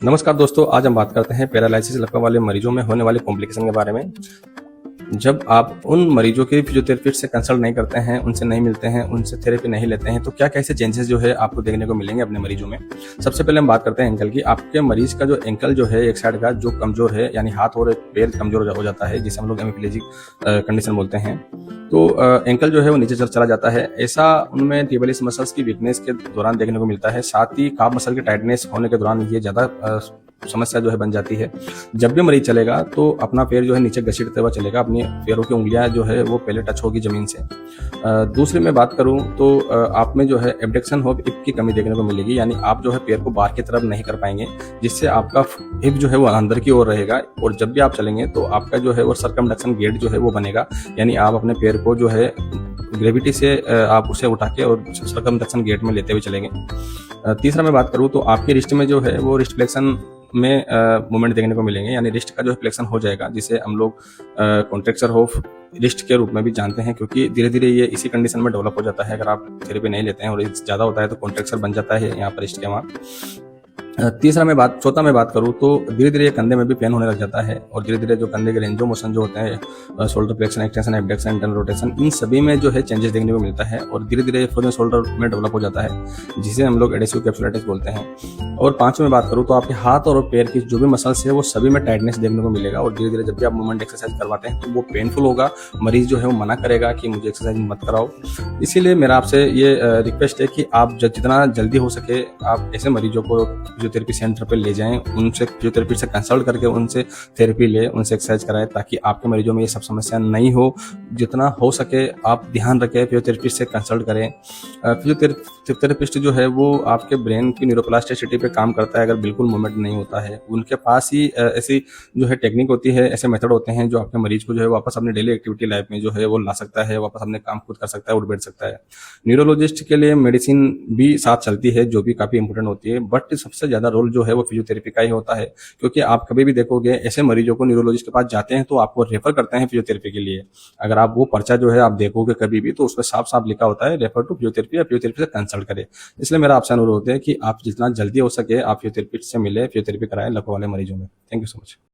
नमस्कार दोस्तों, आज हम बात करते हैं पैरालिसिस लकवा वाले मरीजों में होने वाली कॉम्प्लिकेशन के बारे में। जब आप उन मरीजों के फिजियोथेरेपिस्ट से कंसल्ट नहीं करते हैं, उनसे नहीं मिलते हैं, उनसे थेरेपी नहीं लेते हैं, तो क्या कैसे चेंजेस जो है आपको देखने को मिलेंगे अपने मरीजों में। सबसे पहले हम बात करते हैं एंकल की। आपके मरीज का जो एंकल जो है एक साइड का जो कमजोर है, यानी हाथ और पैर कमजोर हो जाता है, जिसे हम लोग हेमिप्लेजिक कंडीशन बोलते हैं। तो एंकल जो है वो नीचे चला जाता है। ऐसा उनमें टिबियलिस मसल्स की वीकनेस के दौरान देखने को मिलता है। साथ ही काफ मसल की टाइटनेस होने के दौरान ये ज़्यादा समस्या जो है बन जाती है। जब भी मरीज चलेगा तो अपना पैर जो है नीचे घसीटते हुए चलेगा, अपनी पैरों की उंगलियां जो है वो पहले टच होगी जमीन से। दूसरी मैं बात करूं तो आप में जो है एबडक्शन ऑफ हिप की कमी देखने को मिलेगी, यानी आप जो है पैर को बाहर की तरफ नहीं कर पाएंगे, जिससे आपका हिप जो है वो अंदर की ओर रहेगा। और जब भी आप चलेंगे तो आपका जो है वो सर्कमडक्शन गेट जो है वो बनेगा, यानी आप अपने पैर को जो है ग्रेविटी से आप उसे उठा के और सर्कमडक्शन गेट में लेते हुए चलेंगे। तीसरा मैं बात करूं तो आपके रिस्ट में जो है वो रिस्ट फ्लेक्शन में मूवमेंट देखने को मिलेंगे, यानी रिस्ट का जो फ्लेक्शन हो जाएगा, जिसे हम लोग कॉन्ट्रैक्चर ऑफ रिस्ट के रूप में भी जानते हैं, क्योंकि धीरे धीरे ये इसी कंडीशन में डेवलप हो जाता है। अगर आप थेरेपी नहीं लेते हैं और ज़्यादा होता है तो कॉन्ट्रैक्चर बन जाता है यहाँ पर रिस्ट के वहाँ। चौथा मैं बात करूँ तो धीरे धीरे कंधे में भी पेन होने लग जाता है, और धीरे धीरे जो कंधे के रेंज ऑफ मोशन जो होते हैं, shoulder flexion, extension, abduction, internal rotation, इन सभी में जो है चेंजेस देखने को मिलता है, और धीरे धीरे फ्रोजन शोल्डर में डेवलप हो जाता है, जिसे हम लोग एडेसिव कैप्सुलाइटिस बोलते हैं। और पांचवें में बात करूँ तो आपके हाथ और पैर की जो भी मसल्स है वो सभी में टाइटनेस देखने को मिलेगा, और धीरे धीरे जब भी आप मूवमेंट एक्सरसाइज करवाते हैं तो वो पेनफुल होगा। मरीज जो है वो मना करेगा कि मुझे एक्सरसाइज मत कराओ। इसीलिए मेरा आपसे ये रिक्वेस्ट है कि आप जितना जल्दी हो सके आप ऐसे मरीजों को फिजियोथेरेपी सेंटर पर ले जाएं, उनसे फिजियोथेरेपी से कंसल्ट करके उनसे थेरेपी ले, उनसे एक्सरसाइज कराएं, ताकि आपके मरीजों में ये सब समस्या नहीं हो। जितना हो सके आप ध्यान रखें, फिजियोथेरेपिस्ट से कंसल्ट करें। फिजियोथेरेपिस्ट जो है वो आपके ब्रेन की न्यूरोप्लास्टिसिटी पे काम करता है अगर बिल्कुल मूवमेंट नहीं होता है। उनके पास ही ऐसी जो है टेक्निक होती है, ऐसे मेथड होते हैं जो आपके मरीज को जो है वापस अपनी डेली एक्टिविटी लाइफ में जो है वो ला सकता है, वापस अपने काम खुद कर सकता है, उठ बैठ सकता है। न्यूरोलॉजिस्ट के लिए मेडिसिन भी साथ चलती है, जो भी काफी इंपॉर्टेंट होती है, बट सबसे ज्यादा रोल जो है वो फिजियोथेरेपी का ही होता है, क्योंकि आप कभी भी देखोगे ऐसे मरीजों को न्यूरोलॉजिस्ट के पास जाते हैं तो आपको रेफर करते हैं फिजियोथेरेपी के लिए। अगर आप वो पर्चा जो है आप देखोगे कभी भी तो उसमें साफ साफ लिखा होता है रेफर टू फिजियोथेरेपी, या फिजियोथेरेपी से कंसल्ट करें। इसलिए मेरा आपसे अनुरोध है कि आप जितना जल्दी हो सके आप फिजियोथेरेपिस्ट से मिले, फिजियोथेरेपी कराएं लकवा वाले मरीजों में। Thank you so much.